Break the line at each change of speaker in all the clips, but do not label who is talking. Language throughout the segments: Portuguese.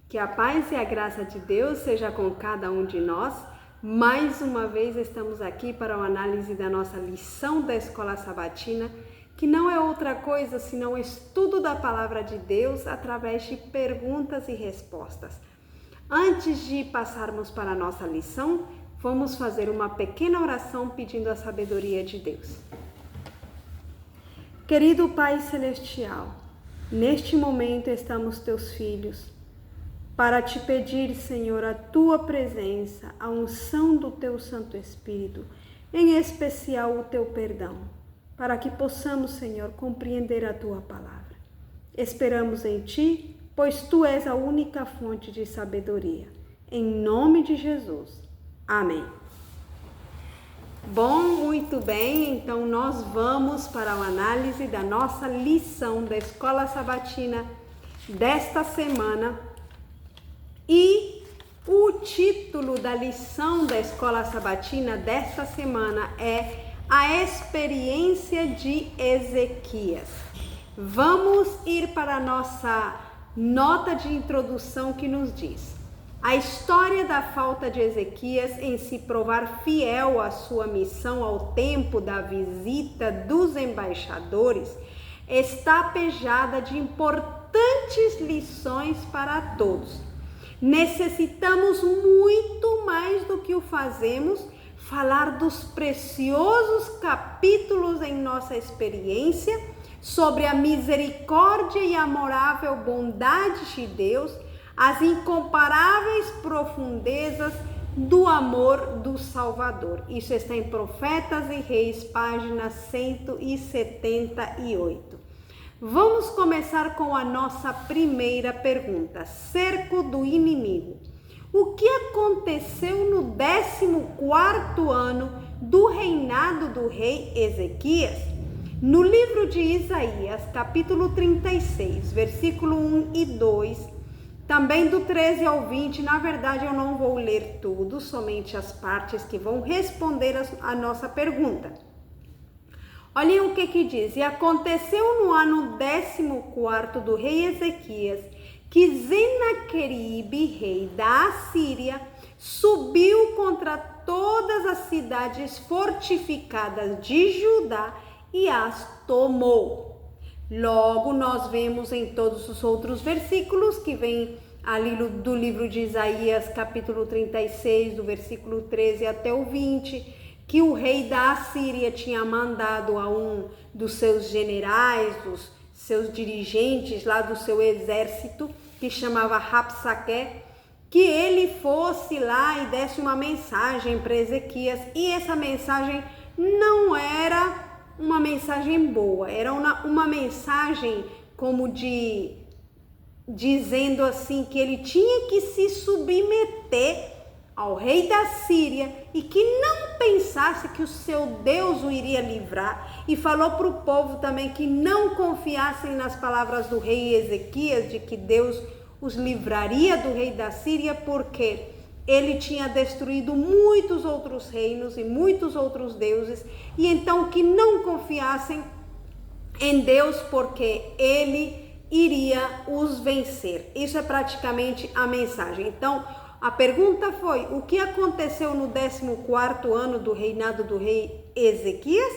Que a paz e a graça de Deus seja com cada um de nós. Mais uma vez estamos aqui para a análise da nossa lição da Escola Sabatina, que não é outra coisa senão o estudo da Palavra de Deus através de perguntas e respostas. Antes de passarmos para a nossa lição, vamos fazer uma pequena oração pedindo a sabedoria de Deus. Querido Pai Celestial, neste momento estamos teus filhos, para te pedir, Senhor, a tua presença, a unção do teu Santo Espírito, em especial o teu perdão, para que possamos, Senhor, compreender a tua palavra. Esperamos em ti, pois tu és a única fonte de sabedoria. Em nome de Jesus. Amém. Bom, muito bem, então nós vamos para a análise da nossa lição da Escola Sabatina desta semana. E o título da lição da Escola Sabatina desta semana é A Experiência de Ezequias. Vamos ir para a nossa nota de introdução que nos diz: a história da falta de Ezequias em se provar fiel à sua missão ao tempo da visita dos embaixadores está pejada de importantes lições para todos. Necessitamos muito mais do que o fazemos falar dos preciosos capítulos em nossa experiência sobre a misericórdia e amorável bondade de Deus, as incomparáveis profundezas do amor do Salvador. Isso está em Profetas e Reis, página 178. Vamos começar com a nossa primeira pergunta: cerco do inimigo. O que aconteceu no 14º ano do reinado do rei Ezequias? No livro de Isaías, capítulo 36, versículo 1 e 2, também do 13 ao 20, na verdade eu não vou ler tudo, somente as partes que vão responder a nossa pergunta. Olhem o que diz: e aconteceu no ano 14º do rei Ezequias, que Senaqueribe, rei da Assíria, subiu contra todas as cidades fortificadas de Judá e as tomou. Logo, nós vemos em todos os outros versículos que vem ali do livro de Isaías, capítulo 36, do versículo 13 até o 20, que o rei da Assíria tinha mandado a um dos seus generais, dos seus dirigentes lá do seu exército, que chamava Rabsaque, que ele fosse lá e desse uma mensagem para Ezequias. E essa mensagem não era uma mensagem boa, era uma mensagem como dizendo assim que ele tinha que se submeter ao rei da Síria e que não pensasse que o seu Deus o iria livrar, e falou para o povo também que não confiassem nas palavras do rei Ezequias de que Deus os livraria do rei da Síria, porque ele tinha destruído muitos outros reinos e muitos outros deuses, e então que não confiassem em Deus porque ele iria os vencer. Isso é praticamente a mensagem. Então, a pergunta foi: o que aconteceu no 14º ano do reinado do rei Ezequias?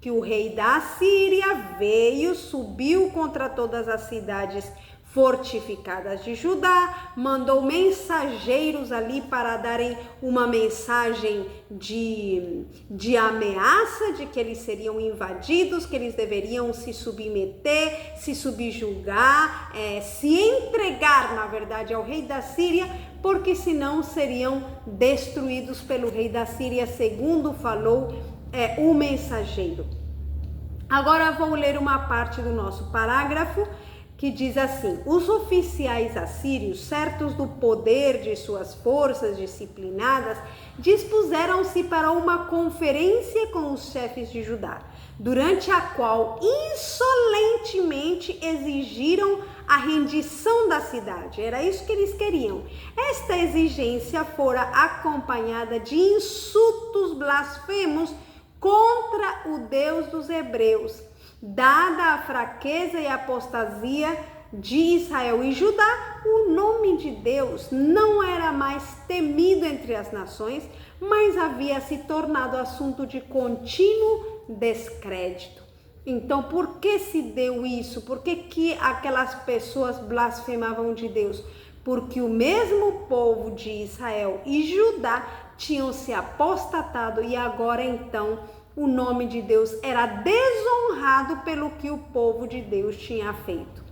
Que o rei da Síria veio, subiu contra todas as cidades fortificadas de Judá, mandou mensageiros ali para darem uma mensagem de ameaça, de que eles seriam invadidos, que eles deveriam se submeter, se subjugar, se entregar, na verdade, ao rei da Síria, porque senão seriam destruídos pelo rei da Síria, segundo falou o mensageiro. Agora vou ler uma parte do nosso parágrafo que diz assim: os oficiais assírios, certos do poder de suas forças disciplinadas, dispuseram-se para uma conferência com os chefes de Judá, durante a qual insolentemente exigiram a rendição da cidade. Era isso que eles queriam. Esta exigência fora acompanhada de insultos blasfemos contra o Deus dos hebreus, dada a fraqueza e apostasia de Israel e Judá, o nome de Deus não era mais temido entre as nações, mas havia se tornado assunto de contínuo descrédito. Então, por que se deu isso? Por que aquelas pessoas blasfemavam de Deus? Porque o mesmo povo de Israel e Judá tinham se apostatado e agora então o nome de Deus era desonrado pelo que o povo de Deus tinha feito.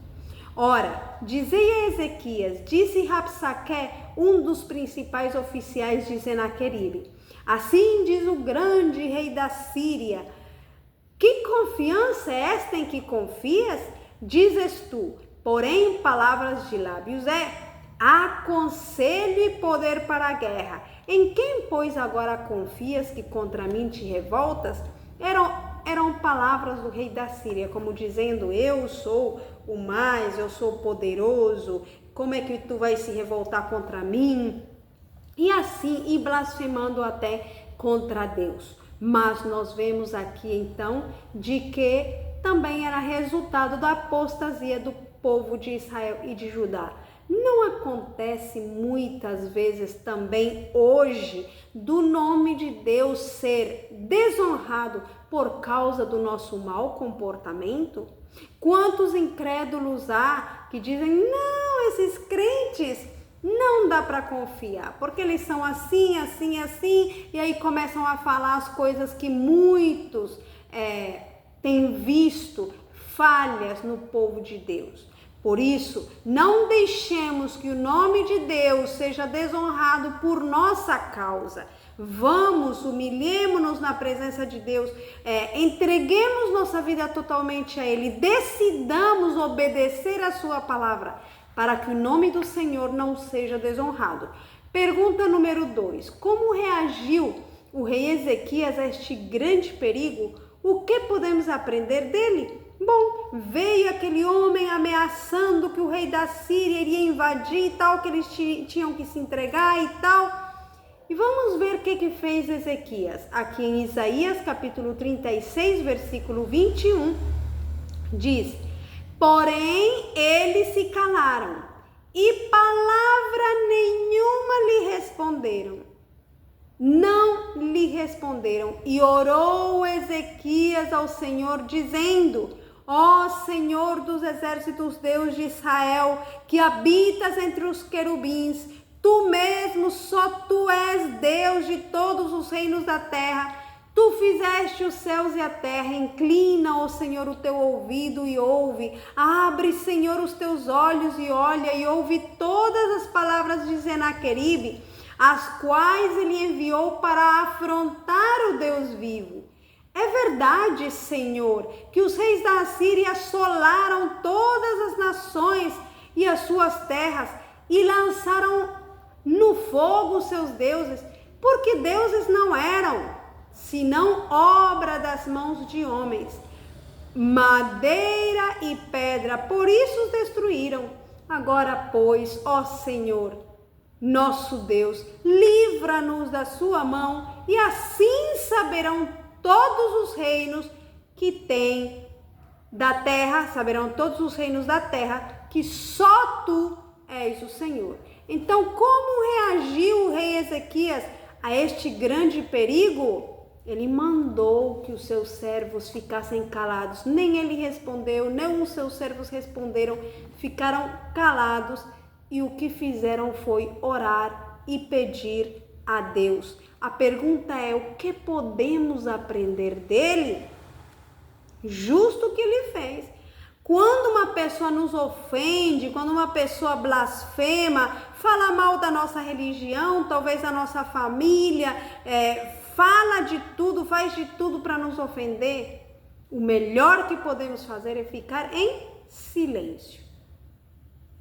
Ora, dizei a Ezequias, disse Rabsaque, um dos principais oficiais de Senaqueribe: assim diz o grande rei da Síria: que confiança é esta em que confias? Dizes tu, porém palavras de lábios há conselho e poder para a guerra. Em quem, pois, agora confias que contra mim te revoltas? Eram palavras do rei da Síria, como dizendo: eu sou o mais, eu sou poderoso, como é que tu vais se revoltar contra mim? E assim, e blasfemando até contra Deus. Mas nós vemos aqui então de que também era resultado da apostasia do povo de Israel e de Judá. Não acontece muitas vezes também hoje do nome de Deus ser desonrado por causa do nosso mau comportamento? Quantos incrédulos há que dizem: não, esses crentes não dá para confiar, porque eles são assim, assim, assim, e aí começam a falar as coisas que muitos têm visto, falhas no povo de Deus. Por isso, não deixemos que o nome de Deus seja desonrado por nossa causa. Vamos, humilhemos-nos na presença de Deus, entreguemos nossa vida totalmente a Ele, decidamos obedecer a sua palavra, para que o nome do Senhor não seja desonrado. Pergunta número 2. Como reagiu o rei Ezequias a este grande perigo? O que podemos aprender dele? Bom, veio aquele homem ameaçando que o rei da Síria iria invadir e tal, que eles tinham que se entregar e tal. E vamos ver o que fez Ezequias. Aqui em Isaías capítulo 36, versículo 21, diz: porém eles se calaram e palavra nenhuma lhe responderam. Não lhe responderam. E orou Ezequias ao Senhor, dizendo: ó Senhor dos exércitos, Deus de Israel, que habitas entre os querubins, tu mesmo, só tu és Deus de todos os reinos da terra. Tu fizeste os céus e a terra. Inclina, ó Senhor, o teu ouvido e ouve. Abre, Senhor, os teus olhos e olha e ouve todas as palavras de Senaqueribe, as quais ele enviou para afrontar o Deus vivo. É verdade, Senhor, que os reis da Assíria assolaram todas as nações e as suas terras e lançaram no fogo os seus deuses, porque deuses não eram senão obra das mãos de homens, madeira e pedra, por isso os destruíram. Agora, pois, ó Senhor, nosso Deus, livra-nos da sua mão, e assim saberão todos os reinos que tem da terra, saberão todos os reinos da terra, que só tu és o Senhor. Então, como reagiu o rei Ezequias a este grande perigo? Ele mandou que os seus servos ficassem calados. Nem ele respondeu, nem os seus servos responderam, ficaram calados. E o que fizeram foi orar e pedir a Deus. A pergunta é: o que podemos aprender dele? Justo o que ele fez. Quando uma pessoa nos ofende, quando uma pessoa blasfema, fala mal da nossa religião, talvez da nossa família, fala de tudo, faz de tudo para nos ofender, o melhor que podemos fazer é ficar em silêncio.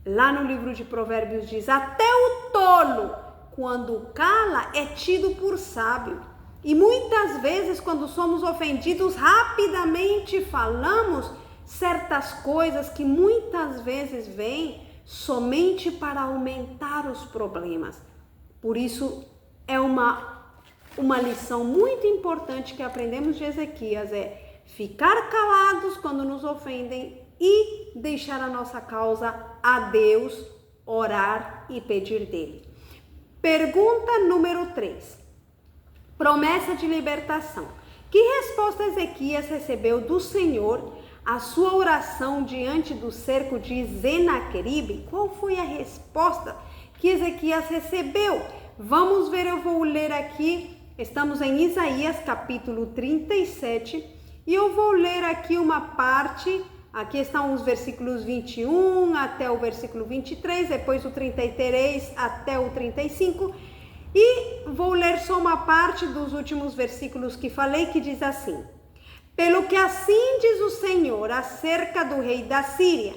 Lá no livro de Provérbios diz: até o tolo, quando cala, é tido por sábio. E muitas vezes, quando somos ofendidos, rapidamente falamos certas coisas que muitas vezes vêm somente para aumentar os problemas. Por isso, é uma lição muito importante que aprendemos de Ezequias, é ficar calados quando nos ofendem e deixar a nossa causa a Deus, orar e pedir dele. Pergunta número 3. Promessa de libertação. Que resposta Ezequias recebeu do Senhor à sua oração diante do cerco de Senaqueribe? Qual foi a resposta que Ezequias recebeu? Vamos ver, eu vou ler aqui, estamos em Isaías capítulo 37, e eu vou ler aqui uma parte, aqui estão os versículos 21 até o versículo 23, depois o 33 até o 35, e vou ler só uma parte dos últimos versículos que falei, que diz assim: pelo que assim diz o Senhor acerca do rei da Síria,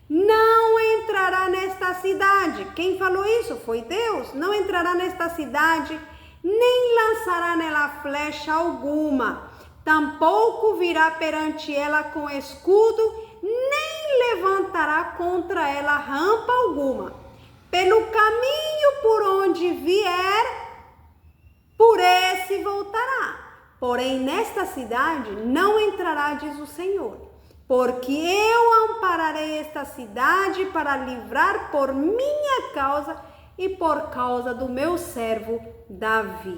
não entrará nesta cidade. Quem falou isso? Foi Deus. Não entrará nesta cidade, nem lançará nela flecha alguma, tampouco virá perante ela com escudo, nem levantará contra ela rampa alguma. Pelo caminho por onde vier, por esse voltará. Porém, nesta cidade não entrará, diz o Senhor, porque eu ampararei esta cidade para livrar por minha causa e por causa do meu servo Davi.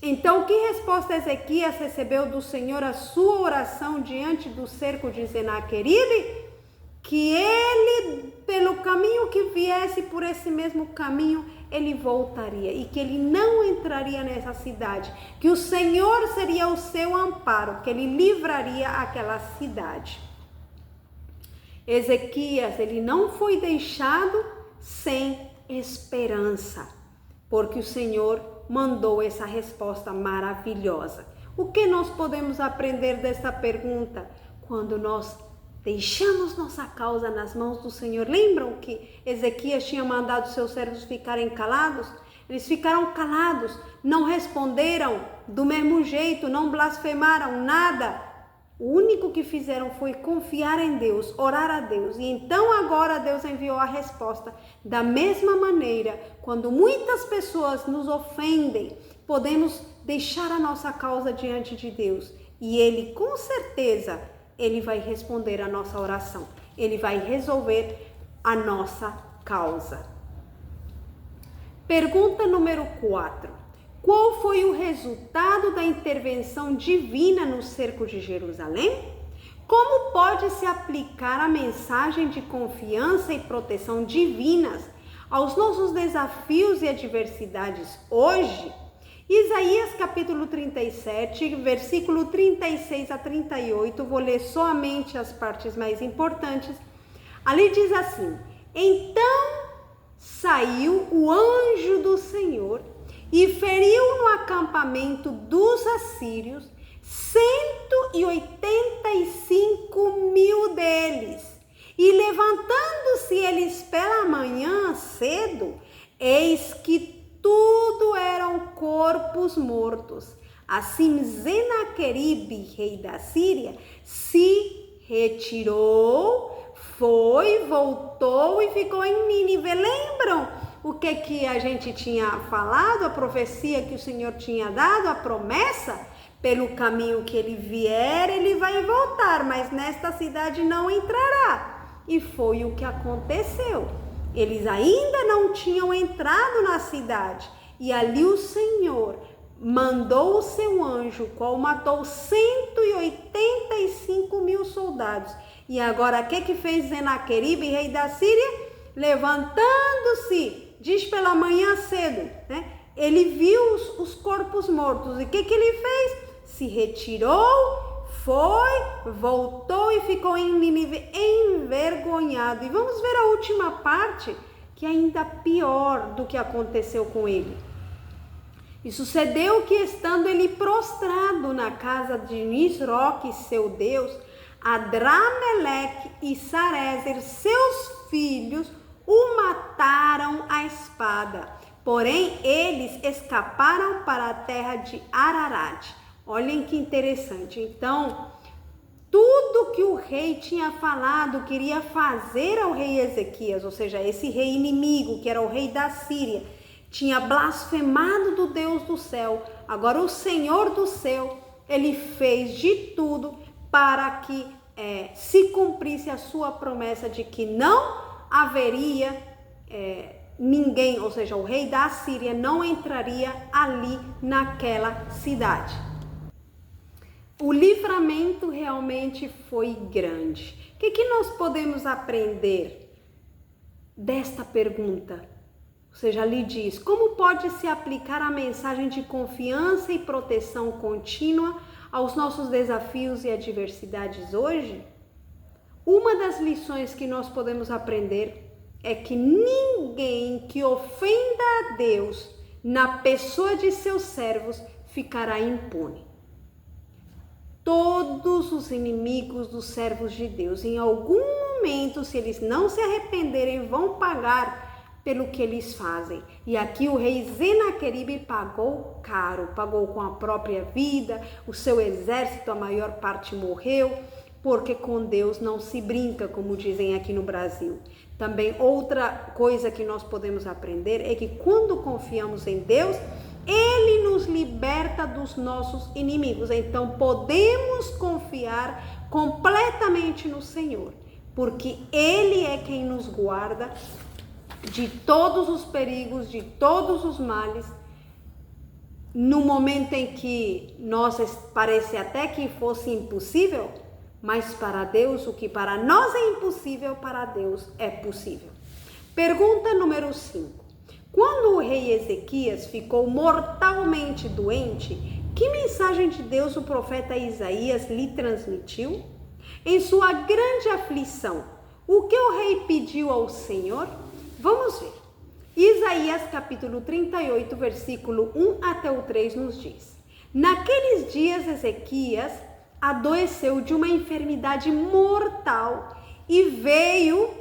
Então, que resposta Ezequias recebeu do Senhor à sua oração diante do cerco de Senaqueribe? Que ele, pelo caminho que viesse, por esse mesmo caminho, ele voltaria e que ele não entraria nessa cidade, que o Senhor seria o seu amparo, que ele livraria aquela cidade. Ezequias, ele não foi deixado sem esperança, porque o Senhor mandou essa resposta maravilhosa. O que nós podemos aprender desta pergunta? Quando nós deixamos nossa causa nas mãos do Senhor. Lembram que Ezequias tinha mandado seus servos ficarem calados? Eles ficaram calados, não responderam do mesmo jeito, não blasfemaram nada. O único que fizeram foi confiar em Deus, orar a Deus. E então agora Deus enviou a resposta. Da mesma maneira, quando muitas pessoas nos ofendem, podemos deixar a nossa causa diante de Deus. E Ele, com certeza, Ele vai responder a nossa oração. Ele vai resolver a nossa causa. Pergunta número 4. Qual foi o resultado da intervenção divina no cerco de Jerusalém? Como pode se aplicar a mensagem de confiança e proteção divinas aos nossos desafios e adversidades hoje? Isaías capítulo 37, versículo 36 a 38, vou ler somente as partes mais importantes. Ali diz assim: então saiu o anjo do Senhor e feriu no acampamento dos assírios 185.000 deles. E levantando-se eles pela manhã cedo, eis que tudo eram corpos mortos. Assim Senaqueribe, rei da Síria, se retirou, voltou e ficou em Nínive. Lembram o que a gente tinha falado, a profecia que o Senhor tinha dado, a promessa? Pelo caminho que ele vier, ele vai voltar, mas nesta cidade não entrará. E foi o que aconteceu. Eles ainda não tinham entrado na cidade, e ali o Senhor mandou o seu anjo, o qual matou 185.000 soldados. E agora, o que fez Senaqueribe, rei da Síria? Levantando-se, diz pela manhã cedo, né? Ele viu os corpos mortos, e o que ele fez? Se retirou, voltou e ficou em Nínive envergonhado. E vamos ver a última parte, que é ainda pior do que aconteceu com ele. E sucedeu que, estando ele prostrado na casa de Nisroque, seu Deus, Adrameleque e Sarezer, seus filhos, o mataram à espada. Porém, eles escaparam para a terra de Ararat. Olhem que interessante. Então, tudo que o rei tinha falado, queria fazer ao rei Ezequias, ou seja, esse rei inimigo, que era o rei da Síria, tinha blasfemado do Deus do céu. Agora o Senhor do céu, ele fez de tudo para que se cumprisse a sua promessa de que não haveria ninguém, ou seja, o rei da Assíria não entraria ali naquela cidade. O livramento realmente foi grande. O que nós podemos aprender desta pergunta? Ou seja, ali diz, como pode se aplicar a mensagem de confiança e proteção contínua aos nossos desafios e adversidades hoje? Uma das lições que nós podemos aprender é que ninguém que ofenda a Deus na pessoa de seus servos ficará impune. Todos os inimigos dos servos de Deus, em algum momento, se eles não se arrependerem, vão pagar pelo que eles fazem. E aqui o rei Senaqueribe pagou caro, pagou com a própria vida, o seu exército, a maior parte morreu, porque com Deus não se brinca, como dizem aqui no Brasil. Também outra coisa que nós podemos aprender é que quando confiamos em Deus, Ele nos liberta dos nossos inimigos. Então podemos confiar completamente no Senhor, porque Ele é quem nos guarda de todos os perigos, de todos os males. No momento em que parece até que fosse impossível, mas para Deus, o que para nós é impossível, para Deus é possível. Pergunta número 5. Quando o rei Ezequias ficou mortalmente doente, que mensagem de Deus o profeta Isaías lhe transmitiu? Em sua grande aflição, o que o rei pediu ao Senhor? Vamos ver. Isaías capítulo 38, versículo 1 até o 3 nos diz: Naqueles dias Ezequias adoeceu de uma enfermidade mortal e veio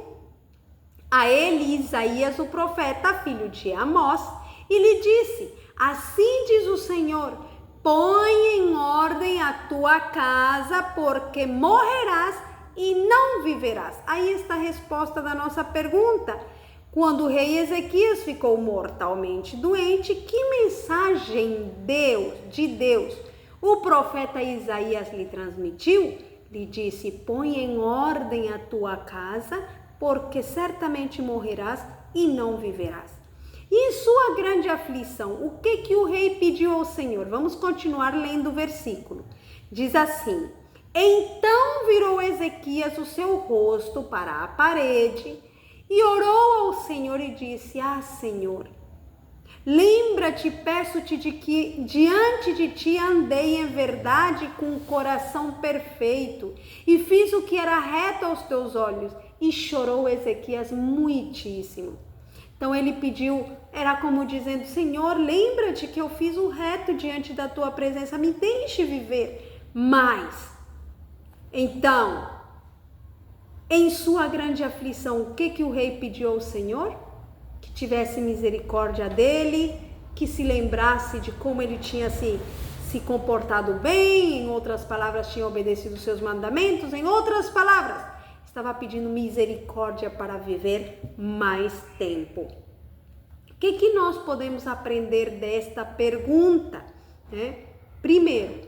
a ele Isaías, o profeta, filho de Amós, e lhe disse: Assim diz o Senhor, põe em ordem a tua casa, porque morrerás e não viverás. Aí está a resposta da nossa pergunta. Quando o rei Ezequias ficou mortalmente doente, que mensagem de Deus o profeta Isaías lhe transmitiu? Lhe disse: põe em ordem a tua casa, porque certamente morrerás e não viverás. E em sua grande aflição, o que o rei pediu ao Senhor? Vamos continuar lendo o versículo. Diz assim: Então virou Ezequias o seu rosto para a parede e orou ao Senhor e disse: Senhor, lembra-te, peço-te, de que diante de ti andei em verdade com um coração perfeito e fiz o que era reto aos teus olhos. E chorou Ezequias muitíssimo. Então ele pediu, era como dizendo: Senhor, lembra-te que eu fiz o reto diante da tua presença, me deixe viver mais. Então, em sua grande aflição, o que o rei pediu ao Senhor? Que tivesse misericórdia dele, que se lembrasse de como ele tinha se comportado bem, em outras palavras, tinha obedecido os seus mandamentos, em outras palavras, estava pedindo misericórdia para viver mais tempo. O que nós podemos aprender desta pergunta? Primeiro,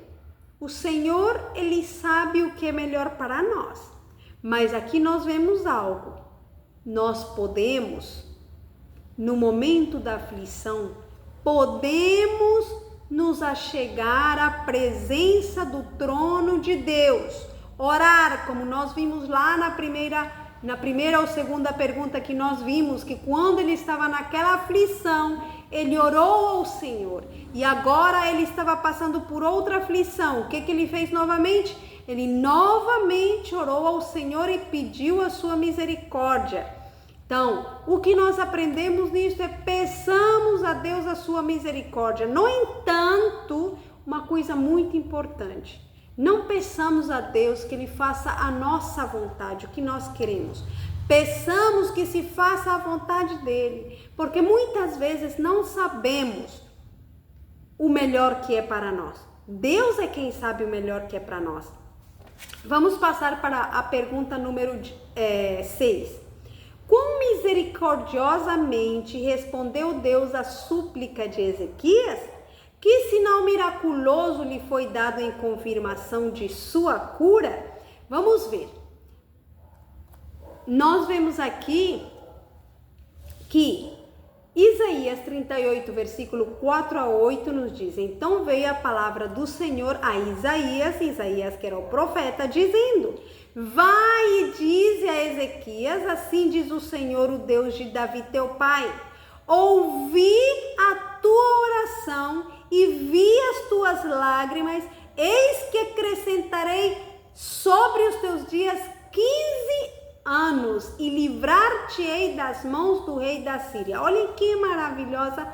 o Senhor, Ele sabe o que é melhor para nós, mas aqui nós vemos algo. Nós podemos, no momento da aflição, podemos nos achegar à presença do trono de Deus, orar, como nós vimos lá na primeira ou segunda pergunta que nós vimos, que quando ele estava naquela aflição, ele orou ao Senhor, e agora ele estava passando por outra aflição. O que ele fez novamente? Ele novamente orou ao Senhor e pediu a sua misericórdia. Então, o que nós aprendemos nisso é: peçamos a Deus a sua misericórdia. No entanto, uma coisa muito importante: não peçamos a Deus que Ele faça a nossa vontade, o que nós queremos. Peçamos que se faça a vontade dEle, porque muitas vezes não sabemos o melhor que é para nós. Deus é quem sabe o melhor que é para nós. Vamos passar para a pergunta número 6. Quão misericordiosamente respondeu Deus à súplica de Ezequias? Que sinal miraculoso lhe foi dado em confirmação de sua cura? Vamos ver. Nós vemos aqui que Isaías 38, versículo 4 a 8 nos diz: então veio a palavra do Senhor a Isaías que era o profeta, dizendo: vai e dize a Ezequias, assim diz o Senhor, o Deus de Davi teu pai, ouvi a tua oração e vi as tuas lágrimas, eis que acrescentarei sobre os teus dias 15 anos e livrar-te-ei das mãos do rei da Síria. Olhem que maravilhosa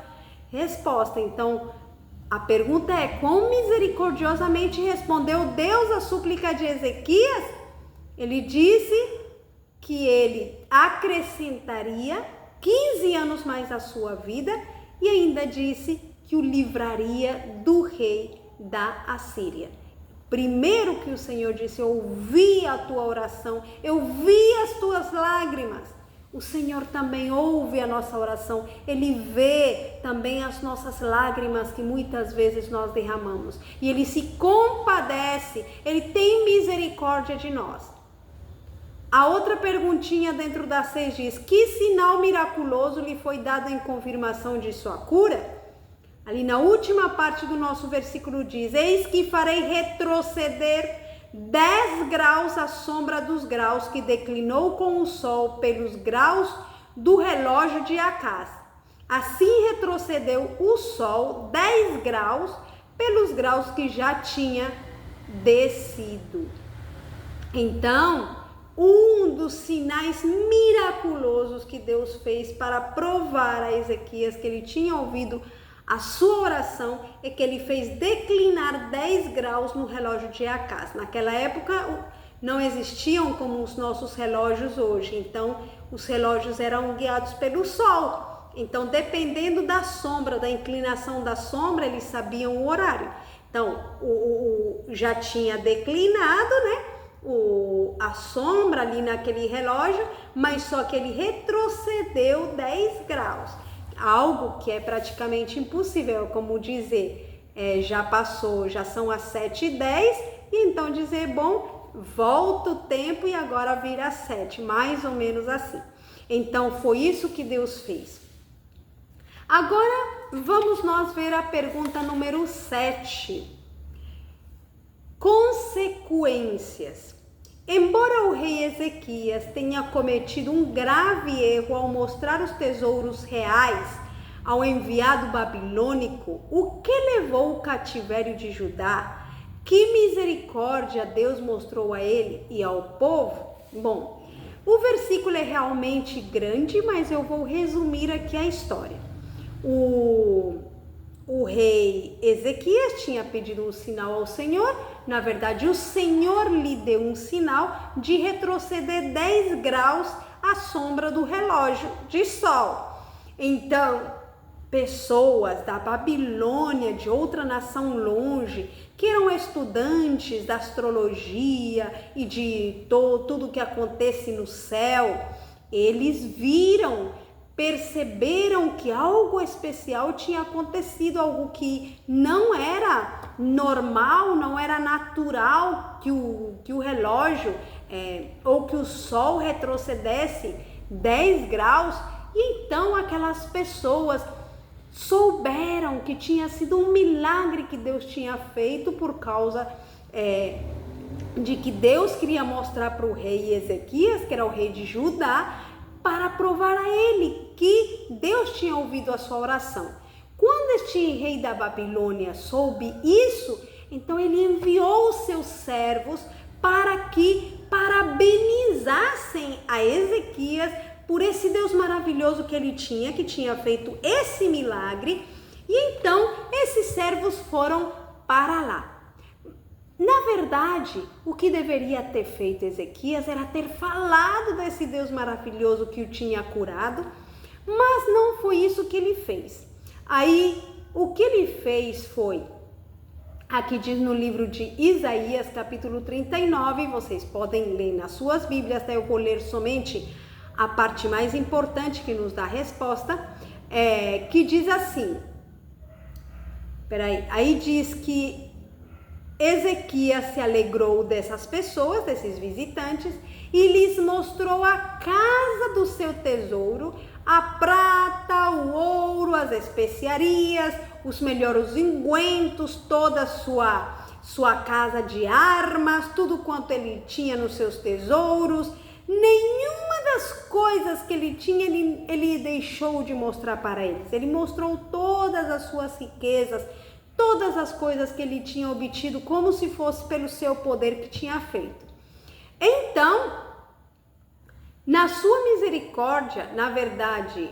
resposta. Então, a pergunta é: quão misericordiosamente respondeu Deus à súplica de Ezequias? Ele disse que ele acrescentaria 15 anos mais à sua vida e ainda disse que o livraria do rei da Assíria. Primeiro que o Senhor disse: eu ouvi a tua oração, eu vi as tuas lágrimas. O Senhor também ouve a nossa oração, Ele vê também as nossas lágrimas que muitas vezes nós derramamos. E Ele se compadece, Ele tem misericórdia de nós. A outra perguntinha dentro das 6 diz: que sinal miraculoso lhe foi dado em confirmação de sua cura? Ali na última parte do nosso versículo diz: eis que farei retroceder 10 graus a sombra dos graus que declinou com o sol pelos graus do relógio de Acás. Assim retrocedeu o sol 10 graus pelos graus que já tinha descido. Então, um dos sinais miraculosos que Deus fez para provar a Ezequias que ele tinha ouvido a sua oração é que ele fez declinar 10 graus no relógio de Acás. Naquela época não existiam como os nossos relógios hoje, então os relógios eram guiados pelo sol. Então, dependendo da sombra, da inclinação da sombra, eles sabiam o horário. Então, já tinha declinado, né? A sombra ali naquele relógio, mas só que ele retrocedeu 10 graus. Algo que é praticamente impossível, como dizer, já passou, já são as 7h10, e então dizer, bom, volta o tempo e agora vira 7, mais ou menos assim. Então foi isso que Deus fez. Agora vamos nós ver a pergunta número 7. Consequências. Embora o rei Ezequias tenha cometido um grave erro ao mostrar os tesouros reais ao enviado babilônico, o que levou o cativério de Judá? Que misericórdia Deus mostrou a ele e ao povo? Bom, o versículo é realmente grande, mas eu vou resumir aqui a história. O rei Ezequias tinha pedido um sinal ao Senhor. Na verdade, o Senhor lhe deu um sinal de retroceder 10 graus à sombra do relógio de sol. Então, pessoas da Babilônia, de outra nação longe, que eram estudantes da astrologia e de tudo que acontece no céu, eles perceberam que algo especial tinha acontecido, algo que não era normal, não era natural que o relógio ou que o sol retrocedesse 10 graus. E então aquelas pessoas souberam que tinha sido um milagre que Deus tinha feito por causa de que Deus queria mostrar para o rei Ezequias, que era o rei de Judá, para provar a ele que Deus tinha ouvido a sua oração. Quando este rei da Babilônia soube isso, então ele enviou os seus servos para que parabenizassem a Ezequias por esse Deus maravilhoso que tinha feito esse milagre. E então esses servos foram para lá. Na verdade, o que deveria ter feito Ezequias era ter falado desse Deus maravilhoso que o tinha curado, mas não foi isso que ele fez. Aí, o que ele fez foi, aqui diz no livro de Isaías, capítulo 39, vocês podem ler nas suas Bíblias, eu vou ler somente a parte mais importante que nos dá a resposta, que diz assim, aí diz que Ezequias se alegrou dessas pessoas, desses visitantes, e lhes mostrou a casa do seu tesouro, a prata, o ouro, as especiarias, os melhores ungüentos, toda a sua casa de armas, tudo quanto ele tinha nos seus tesouros. Nenhuma das coisas que ele tinha, ele deixou de mostrar para eles. Ele mostrou todas as suas riquezas, todas as coisas que ele tinha obtido, como se fosse pelo seu poder que tinha feito. Então, na sua misericórdia, na verdade,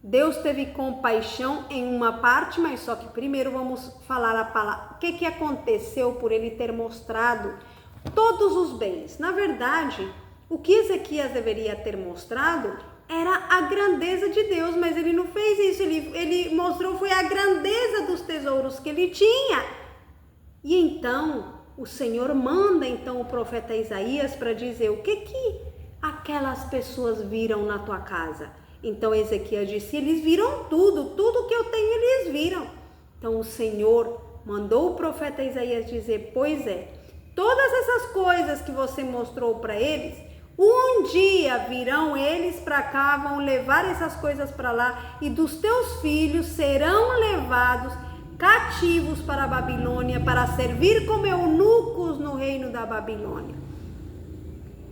Deus teve compaixão em uma parte, mas só que primeiro vamos falar a palavra. O que aconteceu por ele ter mostrado todos os bens? Na verdade, o que Ezequias deveria ter mostrado era a grandeza de Deus, mas ele não fez isso. Ele mostrou foi a grandeza dos tesouros que ele tinha. E então, o Senhor manda então o profeta Isaías para dizer o que aquelas pessoas viram na tua casa. Então Ezequias disse, eles viram tudo que eu tenho eles viram. Então o Senhor mandou o profeta Isaías dizer, pois é, todas essas coisas que você mostrou para eles, um dia virão eles para cá, vão levar essas coisas para lá, e dos teus filhos serão levados cativos para a Babilônia, para servir como eunucos no reino da Babilônia.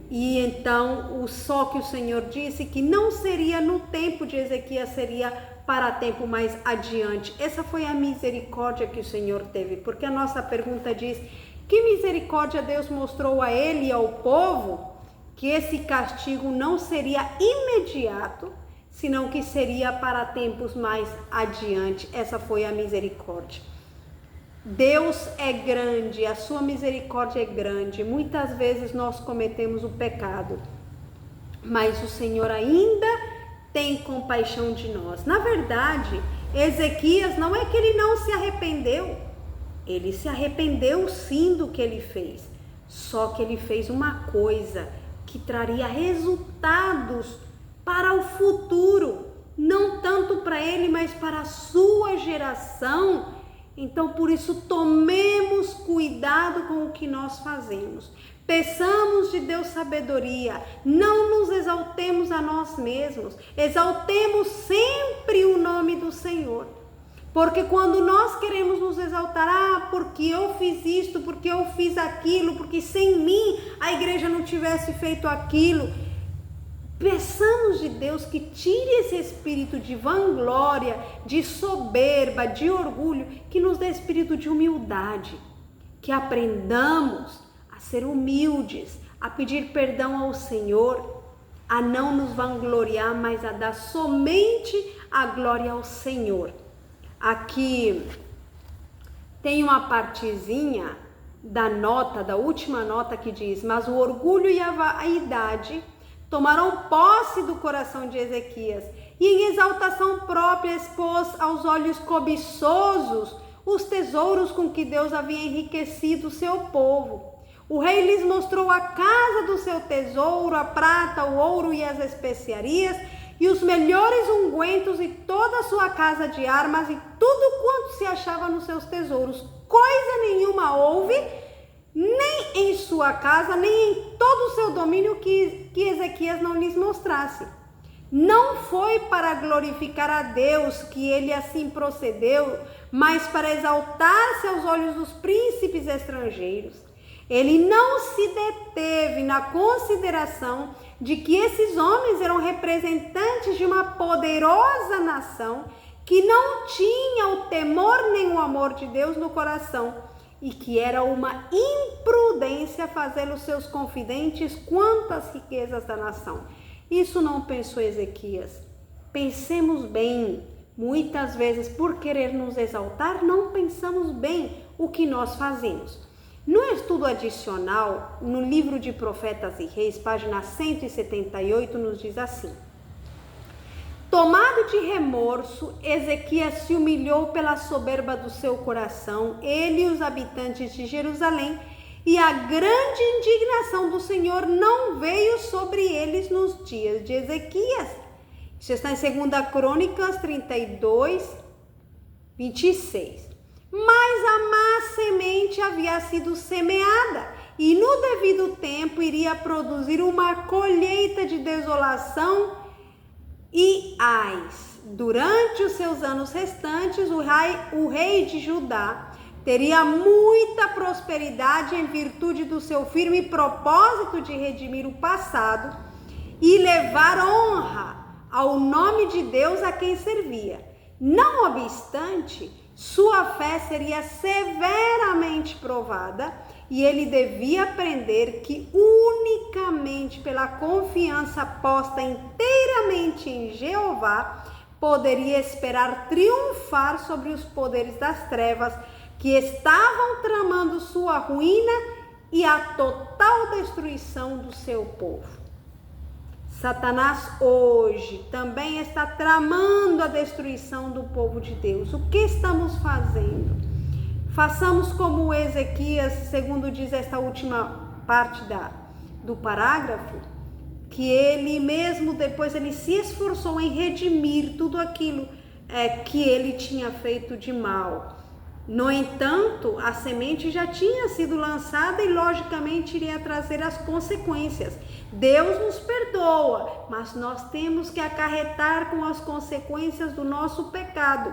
E então, só que o Senhor disse que não seria no tempo de Ezequias, seria para tempo mais adiante. Essa foi a misericórdia que o Senhor teve, porque a nossa pergunta diz, que misericórdia Deus mostrou a ele e ao povo, que esse castigo não seria imediato, senão que seria para tempos mais adiante. Essa foi a misericórdia. Deus é grande, a sua misericórdia é grande. Muitas vezes nós cometemos o pecado, mas o Senhor ainda tem compaixão de nós. Na verdade, Ezequias não é que ele não se arrependeu. Ele se arrependeu sim do que ele fez. Só que ele fez uma coisa que traria resultados para o futuro, não tanto para ele, mas para a sua geração. Então, por isso, tomemos cuidado com o que nós fazemos. Peçamos de Deus sabedoria, não nos exaltemos a nós mesmos, exaltemos sempre o nome do Senhor. Porque quando nós queremos nos exaltar, porque eu fiz isto, porque eu fiz aquilo, porque sem mim a igreja não tivesse feito aquilo, peçamos de Deus que tire esse espírito de vanglória, de soberba, de orgulho, que nos dê espírito de humildade, que aprendamos a ser humildes, a pedir perdão ao Senhor, a não nos vangloriar, mas a dar somente a glória ao Senhor. Aqui tem uma partezinha da última nota que diz, mas o orgulho e a vaidade tomaram posse do coração de Ezequias, e em exaltação própria expôs aos olhos cobiçosos os tesouros com que Deus havia enriquecido o seu povo. O rei lhes mostrou a casa do seu tesouro, a prata, o ouro e as especiarias, e os melhores ungüentos, e toda a sua casa de armas, e tudo quanto se achava nos seus tesouros. Coisa nenhuma houve, nem em sua casa, nem em todo o seu domínio, que Ezequias não lhes mostrasse. Não foi para glorificar a Deus que ele assim procedeu, mas para exaltar-se aos olhos dos príncipes estrangeiros. Ele não se deteve na consideração de que esses homens eram representantes de uma poderosa nação que não tinha o temor nem o amor de Deus no coração, e que era uma imprudência fazê-los seus confidentes quanto às riquezas da nação. Isso não pensou Ezequias. Pensemos bem. Muitas vezes, por querer nos exaltar, não pensamos bem o que nós fazemos. No estudo adicional, no livro de Profetas e Reis, página 178, nos diz assim: tomado de remorso, Ezequias se humilhou pela soberba do seu coração, ele e os habitantes de Jerusalém, e a grande indignação do Senhor não veio sobre eles nos dias de Ezequias. Isso está em 2 Crônicas 32, 26. Mas a má semente havia sido semeada e no devido tempo iria produzir uma colheita de desolação e ais. Durante os seus anos restantes, o rei de Judá teria muita prosperidade em virtude do seu firme propósito de redimir o passado e levar honra ao nome de Deus a quem servia. Não obstante, sua fé seria severamente provada e ele devia aprender que unicamente pela confiança posta inteiramente em Jeová poderia esperar triunfar sobre os poderes das trevas que estavam tramando sua ruína e a total destruição do seu povo. Satanás hoje também está tramando a destruição do povo de Deus. O que estamos fazendo? Façamos como Ezequias, segundo diz esta última parte do parágrafo, que ele mesmo depois ele se esforçou em redimir tudo aquilo que ele tinha feito de mal. No entanto, a semente já tinha sido lançada e logicamente iria trazer as consequências. Deus nos perdoa, mas nós temos que acarretar com as consequências do nosso pecado.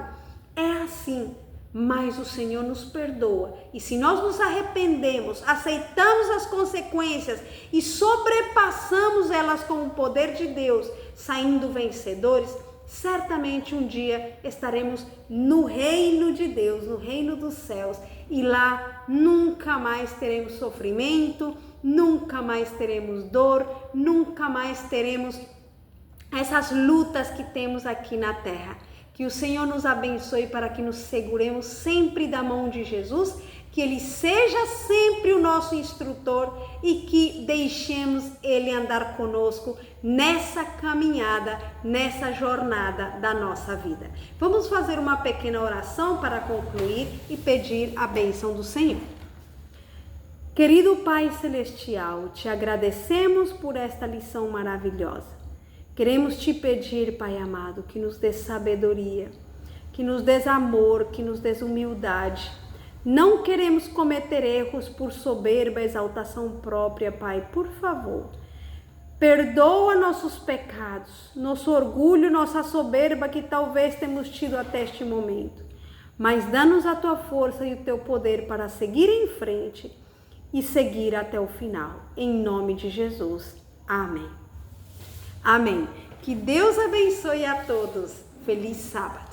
É assim, mas o Senhor nos perdoa. E se nós nos arrependemos, aceitamos as consequências e sobrepassamos elas com o poder de Deus, saindo vencedores, certamente um dia estaremos no reino de Deus, no reino dos céus, e lá nunca mais teremos sofrimento, nunca mais teremos dor, nunca mais teremos essas lutas que temos aqui na terra. Que o Senhor nos abençoe para que nos seguremos sempre da mão de Jesus, que Ele seja sempre o nosso instrutor e que deixemos Ele andar conosco nessa caminhada, nessa jornada da nossa vida. Vamos fazer uma pequena oração para concluir e pedir a bênção do Senhor. Querido Pai Celestial, te agradecemos por esta lição maravilhosa. Queremos te pedir, Pai amado, que nos dê sabedoria, que nos dê amor, que nos dê humildade. Não queremos cometer erros por soberba, exaltação própria, Pai. Por favor, perdoa nossos pecados, nosso orgulho, nossa soberba que talvez temos tido até este momento. Mas dá-nos a tua força e o teu poder para seguir em frente e seguir até o final. Em nome de Jesus. Amém. Amém. Que Deus abençoe a todos. Feliz sábado.